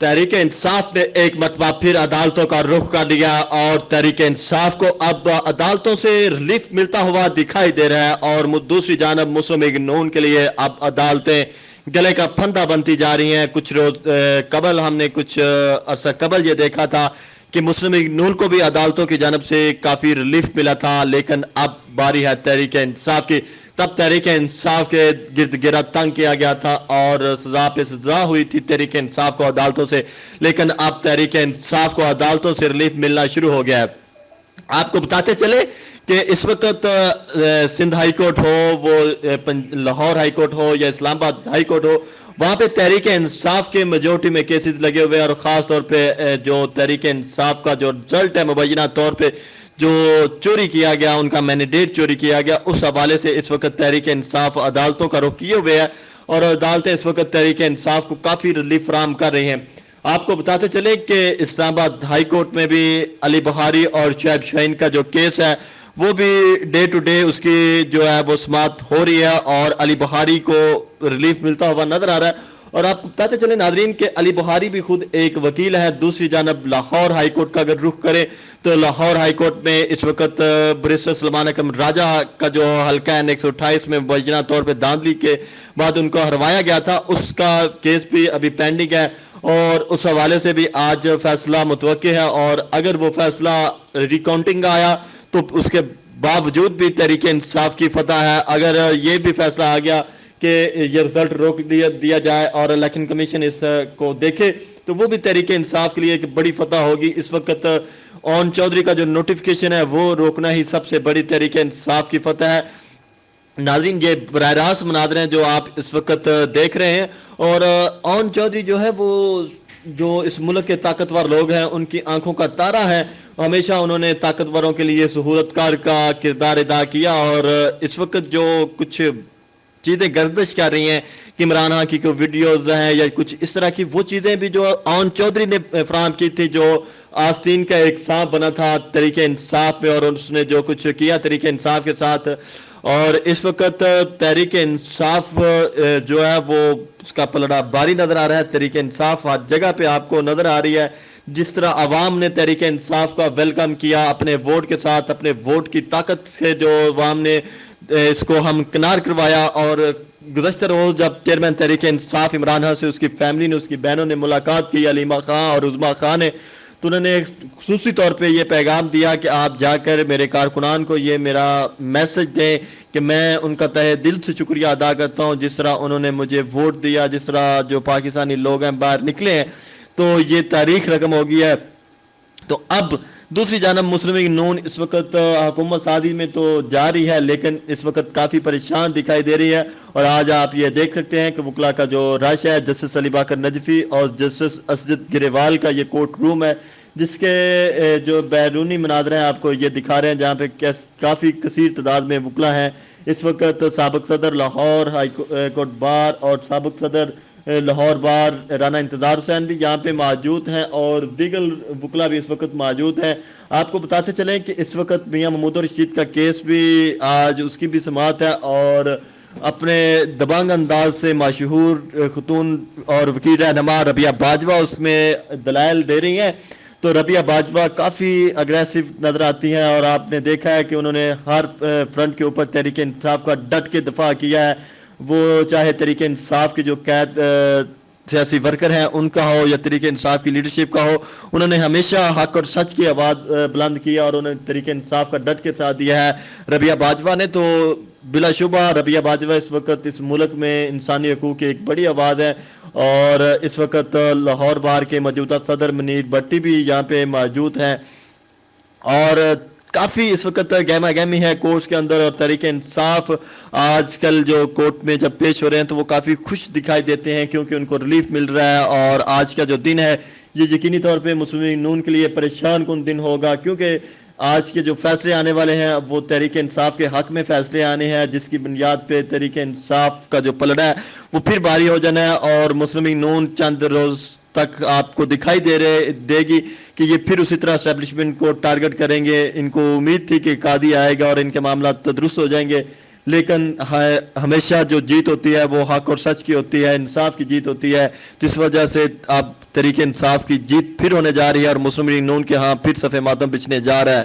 तहरीक इंसाफ ने एक मरतबा फिर अदालतों का रुख कर दिया और तहरीक इंसाफ को अब अदालतों से रिलीफ मिलता हुआ दिखाई दे रहा है। और दूसरी जानब मुस्लिम लीग नून के लिए अब अदालतें गले का फंदा बनती जा रही हैं। कुछ रोज कबल हमने कुछ अरसा कबल ये देखा था कि मुस्लिम लीग नून को भी अदालतों की जानब से काफ़ी रिलीफ मिला था, लेकिन अब बारी है तहरीक इंसाफ की। तब तहरीक इंसाफ के गिर्द गिरा तंग किया गया था और सजा पे सजा हुई थी तहरीक इंसाफ को अदालतों से, लेकिन अब तहरीक इंसाफ को अदालतों से रिलीफ मिलना शुरू हो गया है। आपको बताते चले कि इस वक्त सिंध हाई कोर्ट हो, वो लाहौर हाई कोर्ट हो या इस्लामाबाद हाई कोर्ट हो, वहां पे तहरीक इंसाफ के मेजोरिटी में केसेस लगे हुए हैं। और खास तौर पे जो तहरीक इंसाफ का जो रिजल्ट है मुबैना तौर पे जो चोरी किया गया, उनका मैंडेट चोरी किया गया, उस हवाले से इस वक्त तहरीक इंसाफ अदालतों का रुख किए हुए है और अदालतें इस वक्त तहरीक इंसाफ को काफी रिलीफ फराहम कर रही हैं। आपको बताते चले कि इस्लामाबाद हाई कोर्ट में भी अली बहारी और शुएब शाहीन का जो केस है वो भी डे टू डे उसकी जो है वो समाअत हो रही है और अली बहारी को रिलीफ मिलता हुआ नजर आ रहा है। और आप बताते चले नाजरीन के अली बहारी भी खुद एक वकील है। दूसरी जानब लाहौर हाई कोर्ट का अगर रुख करे तो लाहौर हाई कोर्ट में इस वक्त बैरिस्टर सलमान अकरम राजा का जो हल्का है 128 में मुबैना तौर पे धांधली के बाद उनको हरवाया गया था, उसका केस भी अभी पेंडिंग है और उस हवाले से भी आज फैसला मुतवक्के है। और अगर वो फैसला रिकाउंटिंग आया तो उसके बावजूद भी तहरीक इंसाफ की फतह है। अगर ये भी फैसला आ गया कि ये रिजल्ट रोक दिया जाए और इलेक्शन कमीशन इसको देखे तो वो भी तहरीक इंसाफ के लिए एक बड़ी फतह होगी। इस वक्त ओन चौधरी का जो नोटिफिकेशन है वो रोकना ही सबसे बड़ी तहरीक इंसाफ की फतह है। नाज़रीन ये बराह रास्त मुनाज़रे हैं जो आप इस वक्त देख रहे हैं और ओन चौधरी जो है वो जो इस मुल्क के ताकतवर लोग हैं उनकी आंखों का तारा है। हमेशा उन्होंने ताकतवरों के लिए सहूलतकार का किरदार अदा किया और इस वक्त जो कुछ चीज़ें गर्दिश कर रही हैं कि इमरान खान की कोई वीडियोज हैं या कुछ इस तरह की, वो चीज़ें भी जो ओन चौधरी ने फराहम की थी, जो आस्तीन का एक सांप बना था तहरीक इंसाफ में और उसने जो कुछ किया तहरीक इंसाफ के साथ। और इस वक्त तहरीक इंसाफ जो है वो उसका पलड़ा भारी नजर आ रहा है। तहरीक इंसाफ हर जगह पे आपको नजर आ रही है। जिस तरह अवाम ने तहरीक इंसाफ का वेलकम किया अपने वोट के साथ, अपने वोट की ताकत से जो अवाम ने इसको हम किनार करवाया। और गुज़श्ता रोज जब चेयरमैन तहरीक इंसाफ इमरान खान से उसकी फैमिली ने, उसकी बहनों ने मुलाकात की, अलीमा खां और उज़मा खां ने, तो उन्होंने खुसूसी तौर पे ये पैगाम दिया कि आप जाकर मेरे कारकुनान को ये मेरा मैसेज दें कि मैं उनका तहे दिल से शुक्रिया अदा करता हूँ जिस तरह उन्होंने मुझे वोट दिया, जिस तरह जो पाकिस्तानी लोग हैं बाहर निकले हैं, तो ये तारीख रकम हो गई है। तो अब दूसरी जानब मुस्लिम लीग नून इस वक्त हुकूमत साजी में तो जा रही है लेकिन इस वक्त काफ़ी परेशान दिखाई दे रही है। और आज आप ये देख सकते हैं कि वकला का जो रश है, जस्टिस अली बाकर नजफी और जस्टिस असद गिरेवाल का ये कोर्ट रूम है जिसके जो बैरूनी मनाजर हैं आपको ये दिखा रहे हैं, जहाँ पे काफ़ी कसीर तादाद में वकला हैं। इस वक्त साबिक सदर लाहौर हाई कोर्ट बार और साबिक सदर लाहौर बार राना इंतजार हुसैन भी यहाँ पे मौजूद हैं और दीगर वकला भी इस वक्त मौजूद हैं। आपको बताते चलें कि इस वक्त मियां महमूद रशीद का केस भी आज उसकी भी समाअत है और अपने दबंग अंदाज से मशहूर खतून और वकील रहनुमा रबिया बाजवा उसमें दलाइल दे रही हैं। तो रबिया बाजवा काफ़ी अग्रेसिव नजर आती हैं और आपने देखा है कि उन्होंने हर फ्रंट के ऊपर तहरीक इंसाफ का डट के दफा किया है। वो चाहे तहरीक इंसाफ के जो कैद सियासी वर्कर हैं उनका हो या तहरीक इंसाफ की लीडरशिप का हो, उन्होंने हमेशा हक और सच की आवाज़ बुलंद किया और उन्होंने तहरीक इंसाफ का डट के साथ दिया है रबिया बाजवा ने। तो बिलाशुबा रबिया बाजवा इस वक्त इस मुल्क में इंसानी हकूक़ की एक बड़ी आवाज़ है। और इस वक्त लाहौर बार के मौजूदा सदर मुनीर भट्टी भी यहाँ पे मौजूद हैं और काफ़ी इस वक्त गहमा गहमी है कोर्ट के अंदर। और तहरीक इंसाफ आजकल जो कोर्ट में जब पेश हो रहे हैं तो वो काफ़ी खुश दिखाई देते हैं क्योंकि उनको रिलीफ मिल रहा है। और आज का जो दिन है ये यकीनी तौर पे मुस्लिम लीग नून के लिए परेशान कुन दिन होगा क्योंकि आज के जो फैसले आने वाले हैं वो तहरीक इंसाफ के हक में फैसले आने हैं जिसकी बुनियाद पे तहरीक इंसाफ का जो पलड़ा है वो फिर भारी हो जाना है। और मुस्लिम लीग नून चंद रोज तक आपको दिखाई देगी कि ये फिर उसी तरह एस्टेब्लिशमेंट को टारगेट करेंगे। इनको उम्मीद थी कि कादी आएगा और इनके मामला तो दुरुस्त हो जाएंगे, लेकिन हमेशा जो जीत होती है वो हक और सच की होती है, इंसाफ की जीत होती है। जिस वजह से आप تحریک انصاف کی جیت پھر ہونے جا رہی ہے اور مسلم لیگ نون کے ہاں پھر صف ماتم بچھنے جا رہا ہے.